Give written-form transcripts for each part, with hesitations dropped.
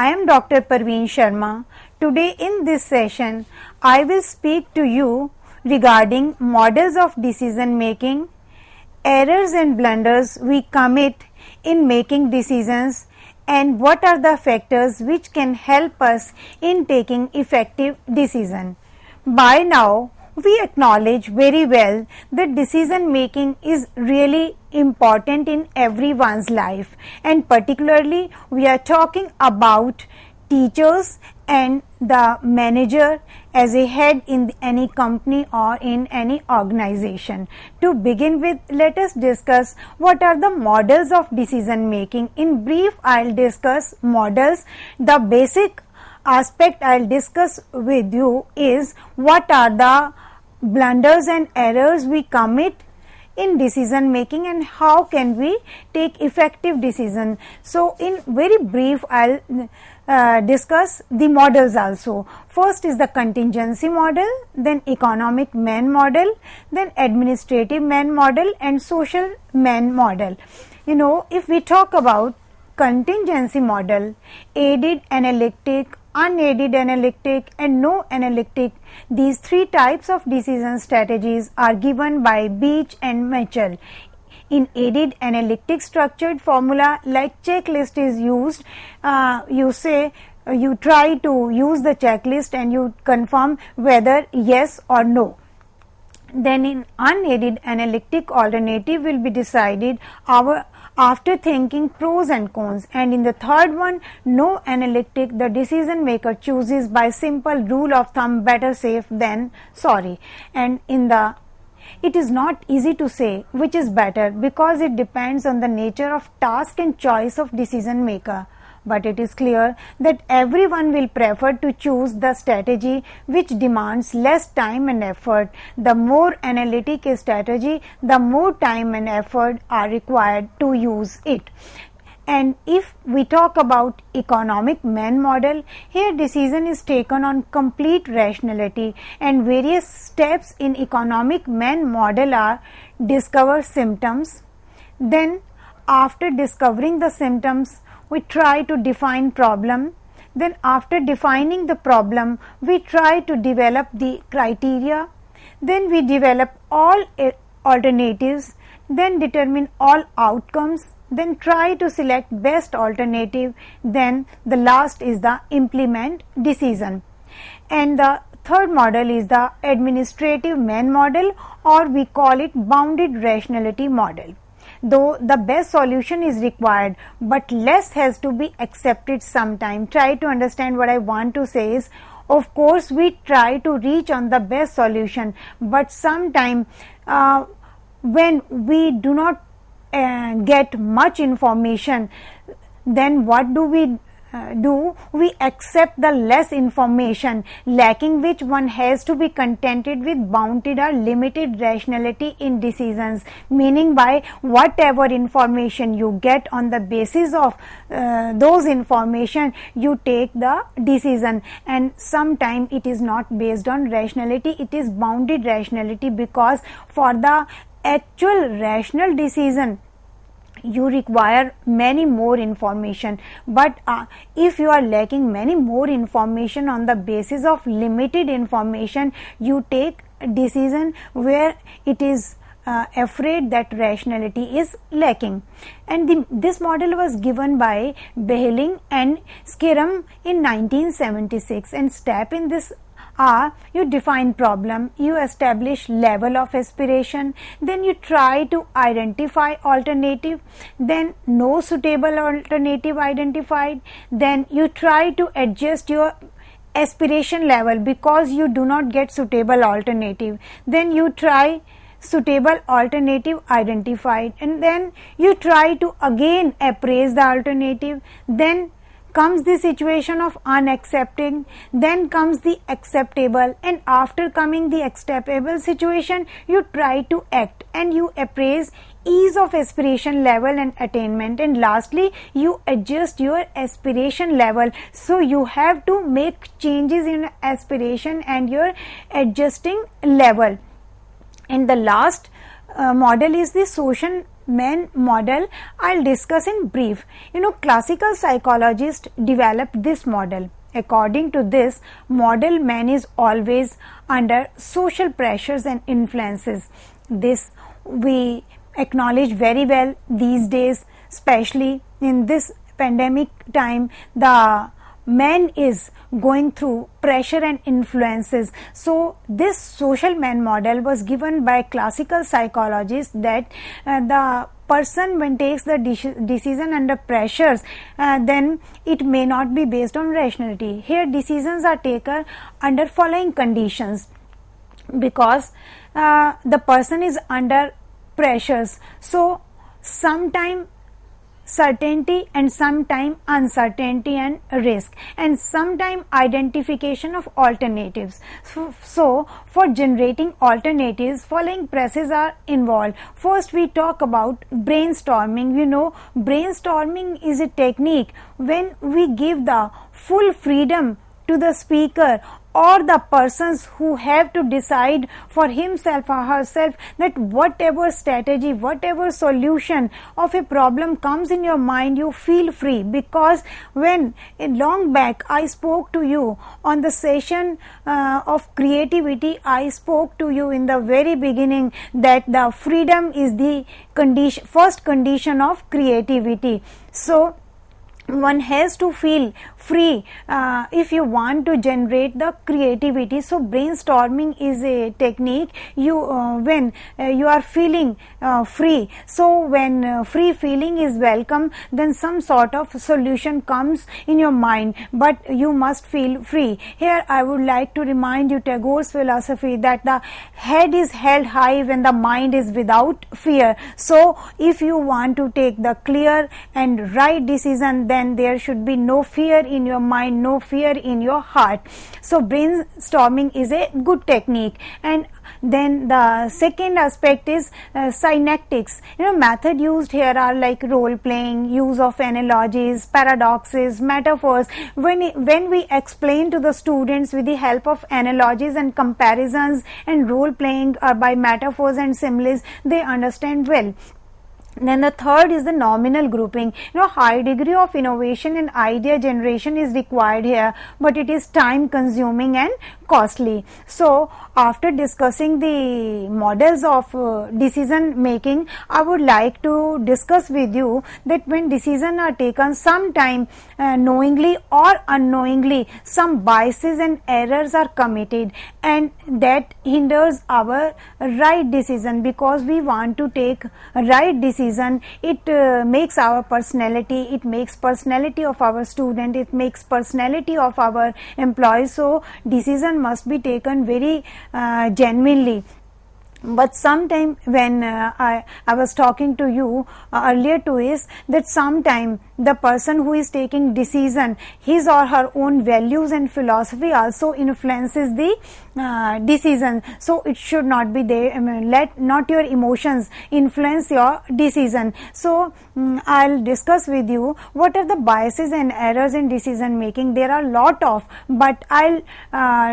I am Dr. Parveen Sharma. Today in this session, I will speak to you regarding models of decision making, errors and blunders we commit in making decisions, and what are the factors which can help us in taking effective decision. By now, we acknowledge very well that decision making is really important in everyone's life, and particularly we are talking about teachers and the manager as a head in any company or in any organization. To begin with, let us discuss what are the models of decision making. In brief, I'll discuss models. The basic aspect I'll discuss with you is what are the blunders and errors we commit in decision making and how can we take effective decision. So in very brief, I'll discuss the models also. First is the contingency model, then economic man model, then administrative man model and social man model. If we talk about contingency model, aided analytic, unaided analytic and no analytic, these three types of decision strategies are given by Beach and Mitchell. In aided analytic structured formula like checklist is used, you try to use the checklist and you confirm whether yes or no. Then in unaided analytic, alternative will be decided after thinking pros and cons, and in the third one, no analytic, the decision maker chooses by simple rule of thumb, better safe than sorry. And it is not easy to say which is better because it depends on the nature of task and choice of decision maker. But it is clear that everyone will prefer to choose the strategy which demands less time and effort. The more analytic a strategy, the more time and effort are required to use it. And if we talk about economic man model, here decision is taken on complete rationality, and various steps in economic man model are discover symptoms. Then after discovering the symptoms, we try to define problem. Then after defining the problem, we try to develop the criteria. Then we develop all alternatives, then determine all outcomes, then try to select best alternative. Then the last is the implement decision. And the third model is the administrative man model, or we call it bounded rationality model. Though the best solution is required, but less has to be accepted sometime. Try to understand what I want to say is, of course we try to reach on the best solution, but sometime when we do not get much information, then what do? We accept the less information, lacking which one has to be contented with bounded or limited rationality in decisions, meaning by whatever information you get, on the basis of those information you take the decision, and sometimes it is not based on rationality, it is bounded rationality, because for the actual rational decision you require many more information. But if you are lacking many more information, on the basis of limited information you take a decision where it is afraid that rationality is lacking. And this model was given by Behling and Skiram in 1976, and step in this you define problem, you establish level of aspiration, then you try to identify alternative, then no suitable alternative identified, then you try to adjust your aspiration level because you do not get suitable alternative, then you try suitable alternative identified, and then you try to again appraise the alternative, then comes the situation of unaccepting, then comes the acceptable, and after coming the acceptable situation you try to act and you appraise ease of aspiration level and attainment, and lastly you adjust your aspiration level. So you have to make changes in aspiration and your adjusting level. And the last model is the social man model I'll discuss in brief. Classical psychologists developed this model. According to this model, man is always under social pressures and influences. This we acknowledge very well these days, especially in this pandemic time. The man is going through pressure and influences. So this social man model was given by classical psychologists, that the person when takes the decision under pressures, then it may not be based on rationality. Here decisions are taken under following conditions, because the person is under pressures. So sometime certainty and sometime uncertainty and risk, and sometime identification of alternatives. So for generating alternatives, following processes are involved. First we talk about brainstorming. Brainstorming is a technique when we give the full freedom to the speaker or the persons who have to decide for himself or herself that whatever strategy, whatever solution of a problem comes in your mind, you feel free. Because when long back I spoke to you on the session of creativity, I spoke to you in the very beginning that the freedom is the first condition of creativity. So one has to feel free if you want to generate the creativity. So brainstorming is a technique when you are feeling free. So when free feeling is welcome, then some sort of solution comes in your mind, but you must feel free. Here I would like to remind you Tagore's philosophy that the head is held high when the mind is without fear. So if you want to take the clear and right decision, then there should be no fear in your mind, no fear in your heart. So brainstorming is a good technique. And then the second aspect is synectics. Method used here are like role playing, use of analogies, paradoxes, metaphors. When we explain to the students with the help of analogies and comparisons and role playing or by metaphors and similes, they understand well. Then the third is the nominal grouping. High degree of innovation and idea generation is required here, but it is time consuming and costly. So after discussing the models of decision making, I would like to discuss with you that when decisions are taken, sometime knowingly or unknowingly some biases and errors are committed, and that hinders our right decision. Because we want to take right decision, it makes our personality, it makes personality of our student, it makes personality of our employees. So decision must be taken very genuinely. But sometime when I was talking to you earlier too, is that sometime the person who is taking decision, his or her own values and philosophy also influences the decision. So it should not be there. Let not your emotions influence your decision. So I'll discuss with you what are the biases and errors in decision making. There are a lot of, but I'll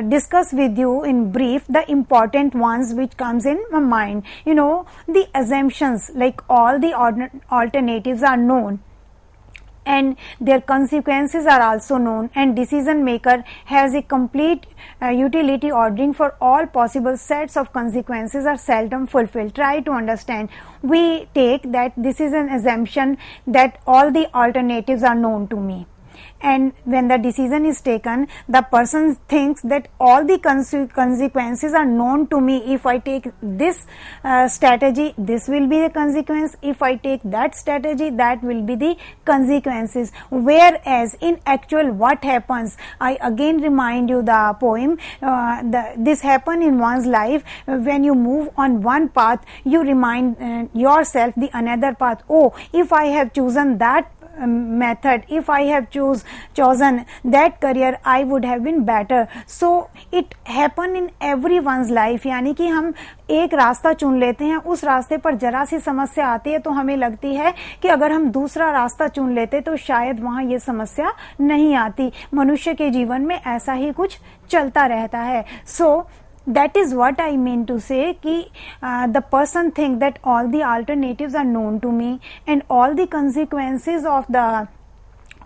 discuss with you in brief the important ones which comes in my mind. The assumptions, like all the alternatives are known and their consequences are also known, and decision maker has a complete utility ordering for all possible sets of consequences are seldom fulfilled. Try to understand. We take that this is an assumption that all the alternatives are known to me, and when the decision is taken, the person thinks that all the consequences are known to me. If I take this strategy, this will be the consequence. If I take that strategy, that will be the consequences. Whereas in actual what happens, I again remind you the poem, this happen in one's life. When you move on one path, you remind yourself the another path. Oh, if I have chosen that method, if I have chosen that career, I would have been better. So it happen in everyone's life. यानी कि हम एक रास्ता चुन लेते हैं, उस रास्ते पर जरा सी समस्या आती है तो हमें लगती है कि अगर हम दूसरा रास्ता चुन लेते तो शायद वहां ये समस्या नहीं आती. मनुष्य के जीवन में ऐसा ही कुछ चलता रहता है. So That is what I mean to say कि the person think that all the alternatives are known to me and all the consequences of the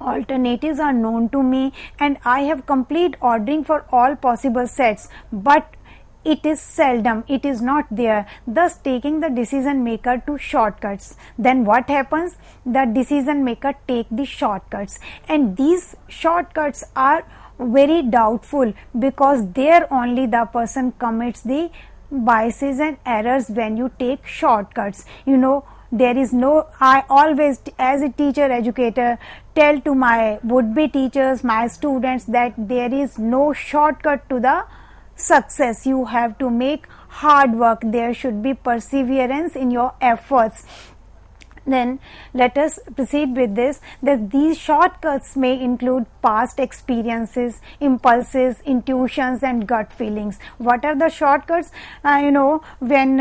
alternatives are known to me and I have complete ordering for all possible sets, but it is seldom, it is not there, thus taking the decision maker to shortcuts. Then what happens? The decision maker take the shortcuts, and these shortcuts are very doubtful because there only the person commits the biases and errors when you take shortcuts. You know, there is no, I always as a teacher educator tell to my would be teachers, my students, that there is no shortcut to the success. You have to make hard work, there should be perseverance in your efforts. Then let us proceed with this, that these shortcuts may include past experiences, impulses, intuitions and gut feelings. What are the shortcuts? When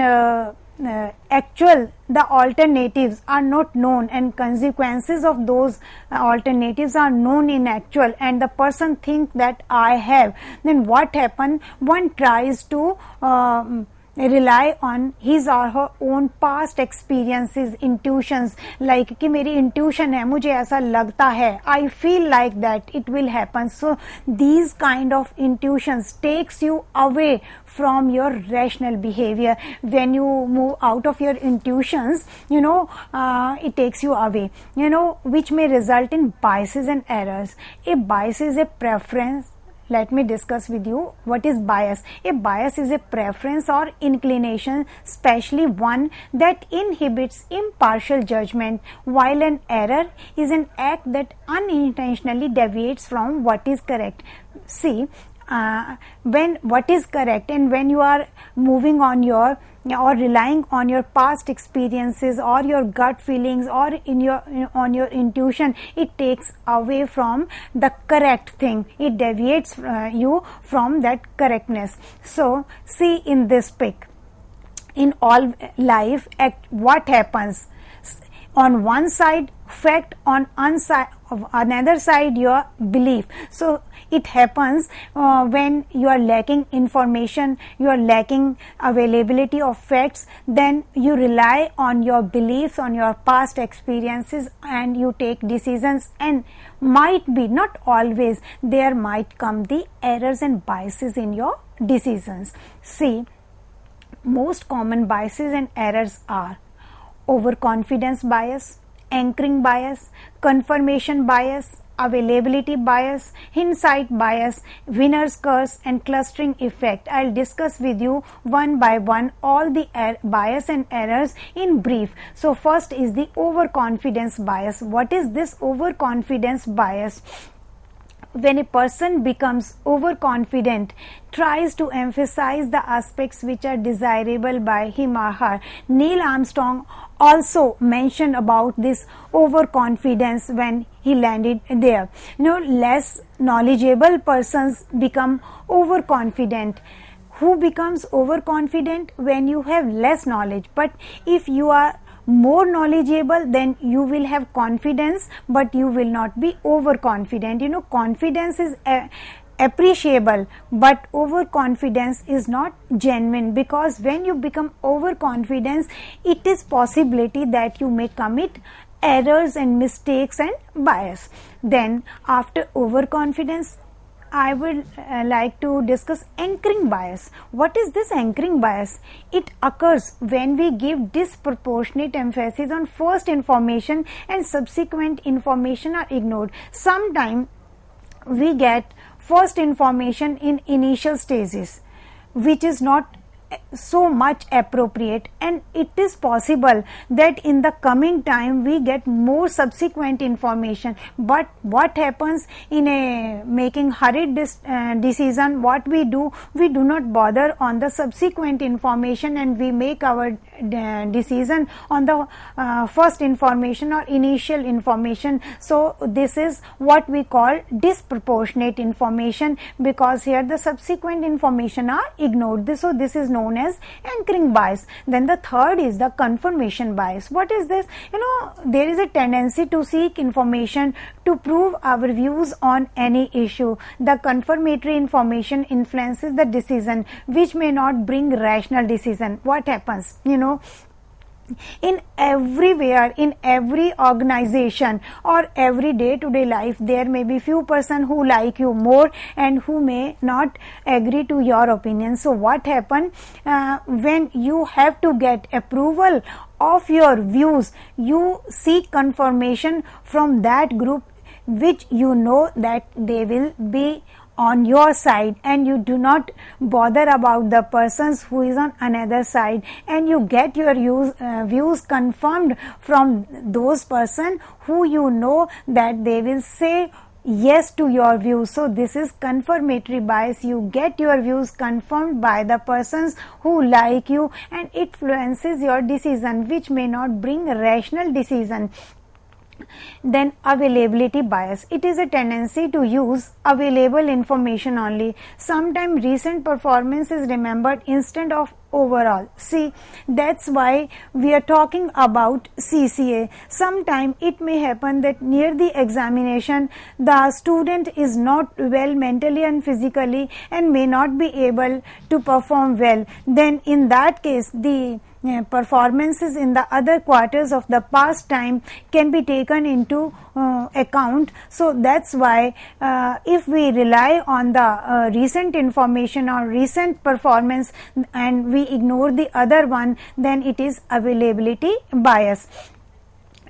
actual the alternatives are not known and consequences of those alternatives are known in actual, and the person thinks that I have, then what happen? One tries to rely on his or her own past experiences, intuitions, like कि मेरी intuition है, मुझे ऐसा लगता है, I feel like that it will happen. So these kind of intuitions takes you away from your rational behavior. When you move out of your intuitions, it takes you away, which may result in biases and errors. A bias is a preference. Let me discuss with you what is bias. A bias is a preference or inclination, especially one that inhibits impartial judgment, while an error is an act that unintentionally deviates from what is correct. See, when what is correct and when you are moving on your or relying on your past experiences or your gut feelings or on your intuition, it takes away from the correct thing, it deviates you from that correctness. So see in this pic, in all life, what happens? On one side fact, on another side your belief. So it happens when you are lacking information, you are lacking availability of facts, then you rely on your beliefs, on your past experiences, and you take decisions, and might be, not always, there might come the errors and biases in your decisions. See, most common biases and errors are overconfidence bias, anchoring bias, confirmation bias, availability bias, hindsight bias, winner's curse and clustering effect. I'll discuss with you one by one all the bias and errors in brief. So first is the overconfidence bias. What is this overconfidence bias? When a person becomes overconfident, tries to emphasize the aspects which are desirable by him or her. Neil Armstrong also mentioned about this overconfidence when he landed there. Less knowledgeable persons become overconfident. Who becomes overconfident? When you have less knowledge. But if you are more knowledgeable, then you will have confidence, but you will not be overconfident. Confidence is appreciable, but overconfidence is not genuine, because when you become overconfident, it is possibility that you may commit errors and mistakes and bias. Then after overconfidence, I would like to discuss anchoring bias. What is this anchoring bias? It occurs when we give disproportionate emphasis on first information and subsequent information are ignored. Sometimes we get first information in initial stages, which is not so much appropriate, and it is possible that in the coming time we get more subsequent information. But what happens in a making hurried decision? What we do not bother on the subsequent information, and we make our decision on the first information or initial information. So this is what we call disproportionate information, because here the subsequent information are ignored. So this is known as as anchoring bias. Then the third is the confirmation bias. What is this? There is a tendency to seek information to prove our views on any issue. The confirmatory information influences the decision, which may not bring rational decision. What happens? In everywhere, in every organization or every day-to-day life, there may be few person who like you more and who may not agree to your opinion. So what happen when you have to get approval of your views, you seek confirmation from that group which you know that they will be on your side, and you do not bother about the persons who is on another side, and you get your views confirmed from those person who you know that they will say yes to your views. So this is confirmatory bias. You get your views confirmed by the persons who like you, and it influences your decision, which may not bring a rational decision. Then availability bias. It is a tendency to use available information only. Sometimes recent performance is remembered instead of overall. See, that's why we are talking about CCA. Sometimes it may happen that near the examination the student is not well mentally and physically and may not be able to perform well. Then in that case, the performances in the other quarters of the past time can be taken into account. So that's why if we rely on the recent information or recent performance and we ignore the other one, then it is availability bias.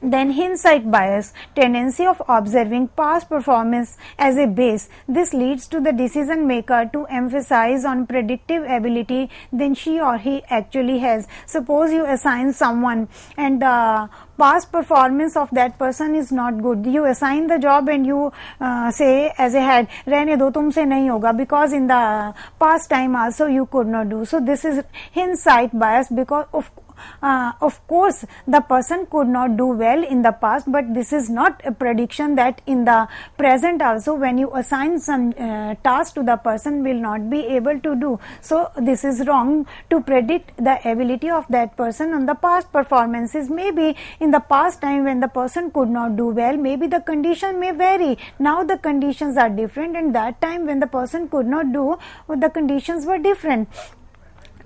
Then hindsight bias, tendency of observing past performance as a base. This leads to the decision maker to emphasize on predictive ability than she or he actually has. Suppose you assign someone and the past performance of that person is not good. You assign the job and you say as a head, रहने दो, तुमसे नहीं होगा, because in the past time also you could not do. So this is hindsight bias, because of course the person could not do well in the past, but this is not a prediction that in the present also when you assign some task to the person will not be able to do. So this is wrong to predict the ability of that person on the past performances. Maybe in the past time when the person could not do well, maybe the condition may vary. Now the conditions are different, and that time when the person could not do, the conditions were different.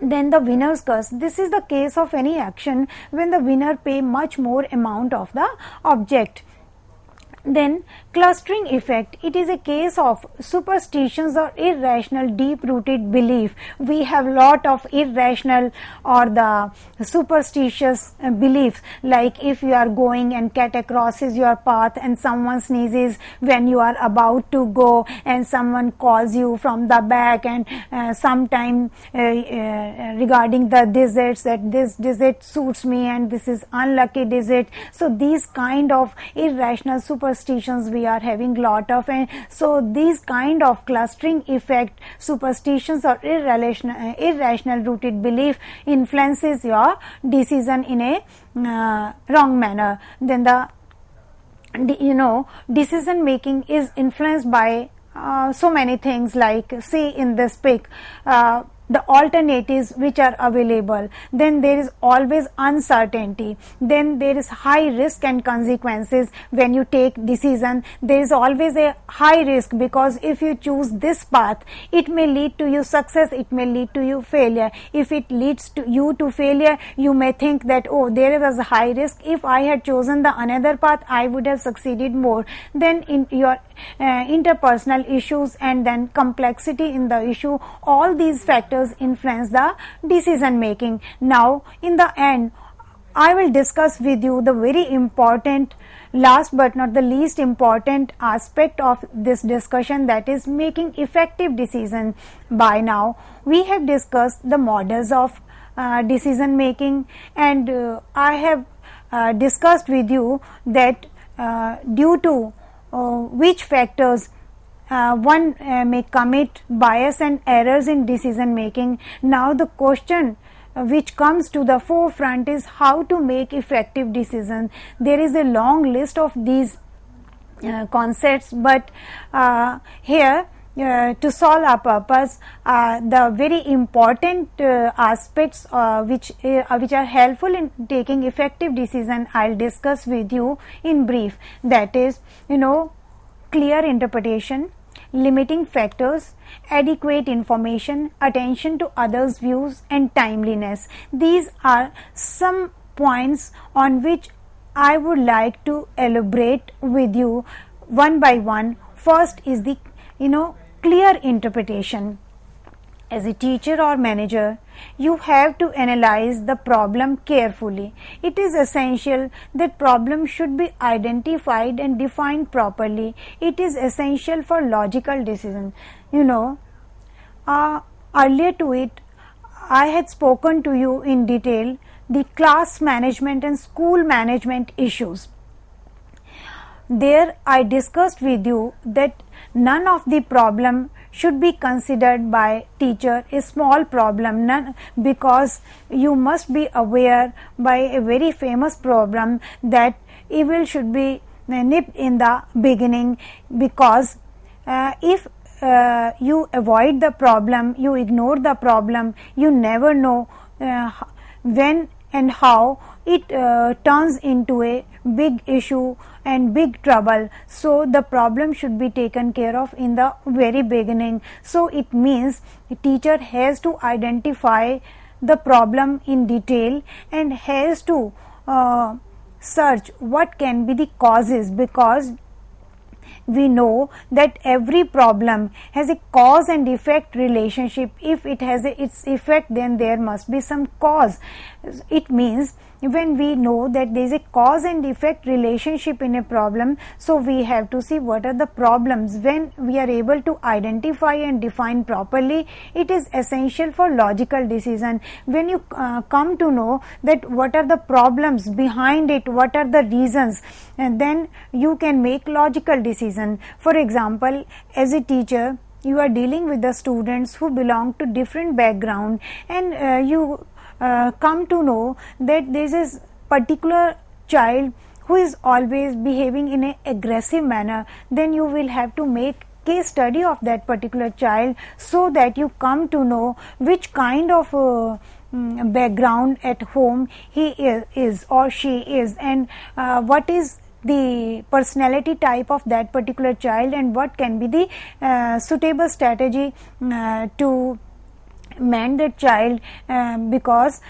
Then the winner's curse. This is the case of any action when the winner pay much more amount of the object. Then clustering effect. It is a case of superstitions or irrational deep-rooted belief. We have lot of irrational or the superstitious beliefs, like if you are going and cat crosses your path and someone sneezes when you are about to go, and someone calls you from the back, and sometime regarding the desserts, that this dessert suits me and this is unlucky dessert. So these kind of irrational superstitions we are having lot of, and so these kind of clustering effect, superstitions or irrational rooted belief influences your decision in a wrong manner. Then the decision making is influenced by so many things, like say in this pic, the alternatives which are available. Then there is always uncertainty. Then there is high risk and consequences when you take decision. There is always a high risk, because if you choose this path, it may lead to you success, it may lead to you failure. If it leads to you to failure, you may think that, oh, there was a high risk, if I had chosen the another path I would have succeeded more. Then in your interpersonal issues and then complexity in the issue, all these factors influence the decision making. Now in the end, I will discuss with you the very important, last but not the least important aspect of this discussion, that is making effective decision. By now we have discussed the models of decision making, and I have discussed with you that due to which factors one may commit bias and errors in decision making. Now the question which comes to the forefront is how to make effective decisions. There is a long list of these concepts, but here to solve our purpose, the very important aspects which are helpful in taking effective decision, I'll discuss with you in brief. That is, clear interpretation, limiting factors, adequate information, attention to others' views, and timeliness. These are some points on which I would like to elaborate with you one by one. First is the clear interpretation. As a teacher or manager, you have to analyze the problem carefully. It is essential that problem should be identified and defined properly. It is essential for logical decision. Earlier to it, I had spoken to you in detail the class management and school management issues. There I discussed with you that none of the problem should be considered by teacher a small problem, because you must be aware by a very famous problem that evil should be nipped in the beginning, because if you avoid the problem, you ignore the problem, you never know when and how it turns into a big issue and big trouble. So the problem should be taken care of in the very beginning. So it means the teacher has to identify the problem in detail and has to search what can be the causes, because we know that every problem has a cause and effect relationship. If it has its effect, then there must be some cause. It means when we know that there is a cause and effect relationship in a problem, so we have to see what are the problems. When we are able to identify and define properly, it is essential for logical decision. When you come to know that what are the problems behind it, what are the reasons, and then you can make logical decision. For example, as a teacher, you are dealing with the students who belong to different background, and you come to know that there is a particular child who is always behaving in an aggressive manner. Then you will have to make case study of that particular child, so that you come to know which kind of background at home he is or she is, and what is the personality type of that particular child, and what can be the suitable strategy to man that child, because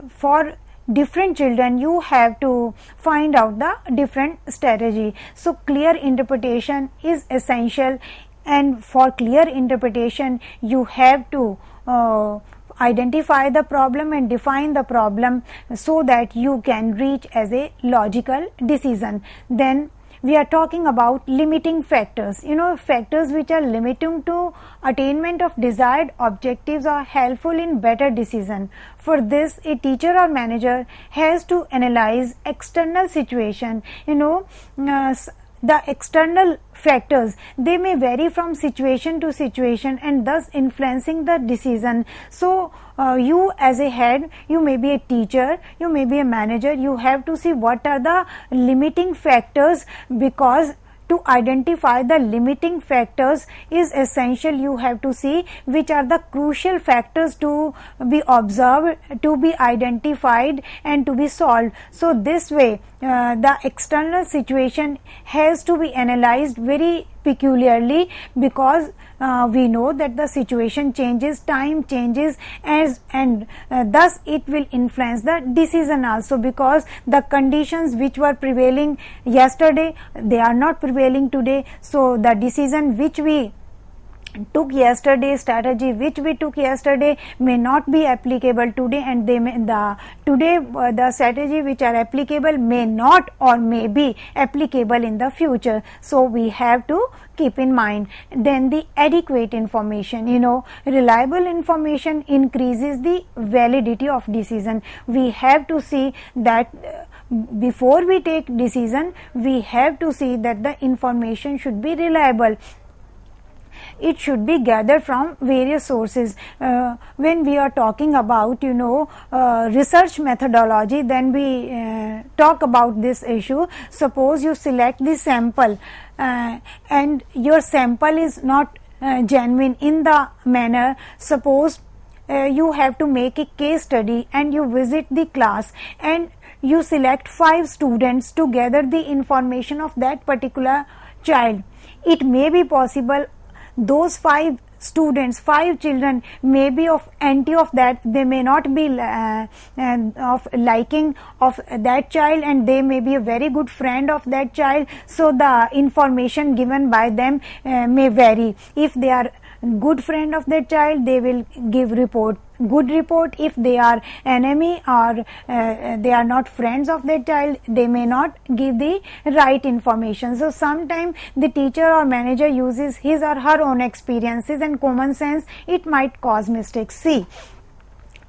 for different children you have to find out the different strategy. So clear interpretation is essential, and for clear interpretation you have to identify the problem and define the problem, so that you can reach as a logical decision. Then we are talking about limiting factors. Factors which are limiting to attainment of desired objectives are helpful in better decision. For this, a teacher or manager has to analyze external situation. The external factors, they may vary from situation to situation and thus influencing the decision. So you as a head, you may be a teacher, you may be a manager, you have to see what are the limiting factors, because to identify the limiting factors is essential. You have to see which are the crucial factors to be observed, to be identified, and to be solved. So this way the external situation has to be analyzed very peculiarly, because we know that the situation changes, time changes, and thus it will influence the decision also, because the conditions which were prevailing yesterday, they are not prevailing today. So the decision which we took yesterday, strategy which we took yesterday may not be applicable today, and the strategy which are applicable may not or may be applicable in the future. So we have to keep in mind. Then the adequate information, reliable information increases the validity of decision. We have to see that before we take decision, we have to see that the information should be reliable. It should be gathered from various sources. When we are talking about research methodology, then we talk about this issue. Suppose you select the sample and your sample is not genuine in the manner. Suppose you have to make a case study and you visit the class and you select 5 students to gather the information of that particular child. It may be possible those 5 students, 5 children may be of anti of that, they may not be of liking of that child, and they may be a very good friend of that child. So the information given by them may vary. If they are good friend of that child, they will give good report. If they are enemy or they are not friends of that child, they may not give the right information. So sometimes the teacher or manager uses his or her own experiences and common sense. It might cause mistakes. See,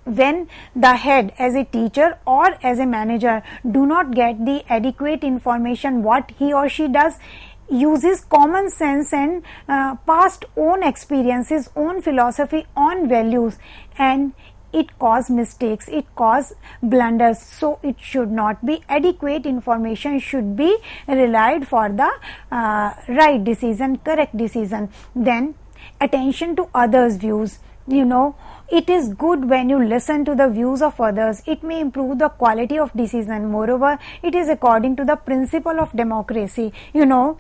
when the head as a teacher or as a manager do not get the adequate information, what he or she does, uses common sense and past own experiences, own philosophy, own values, and it cause mistakes, it cause blunders. So it should not be. Adequate information should be relied for the right decision, correct decision. Then attention to others' views. You know, it is good when you listen to the views of others. It may improve the quality of decision. Moreover, it is according to the principle of democracy. You know,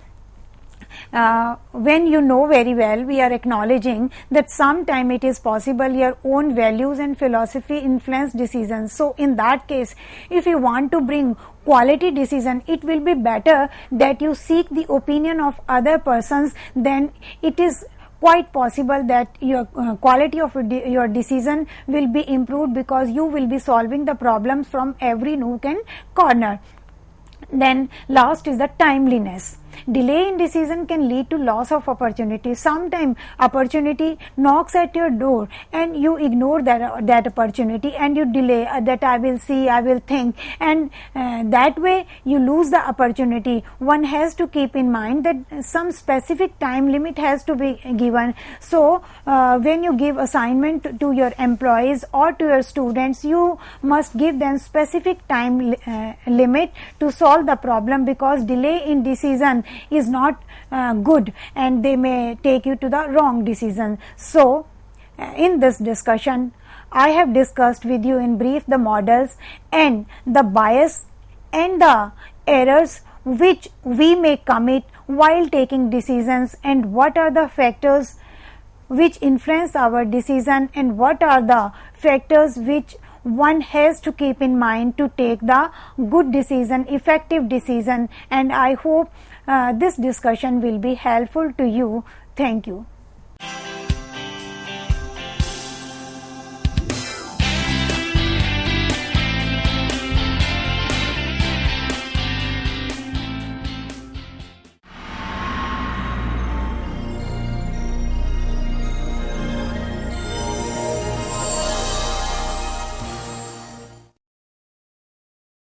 when you know very well, we are acknowledging that sometime it is possible your own values and philosophy influence decisions. So in that case, if you want to bring quality decision, it will be better that you seek the opinion of other persons. Then it is quite possible that your quality of your decision will be improved, because you will be solving the problems from every nook and corner. Then last is the timeliness. Delay in decision can lead to loss of opportunity. Sometimes opportunity knocks at your door and you ignore that opportunity and you delay that I will see, I will think, and that way you lose the opportunity. One has to keep in mind that some specific time limit has to be given. So when you give assignment to your employees or to your students, you must give them specific time limit to solve the problem, because delay in decision is not good and they may take you to the wrong decision. So in this discussion, I have discussed with you in brief the models and the bias and the errors which we may commit while taking decisions, and what are the factors which influence our decision, and what are the factors which one has to keep in mind to take the good decision, effective decision. And I hope this discussion will be helpful to you. Thank you.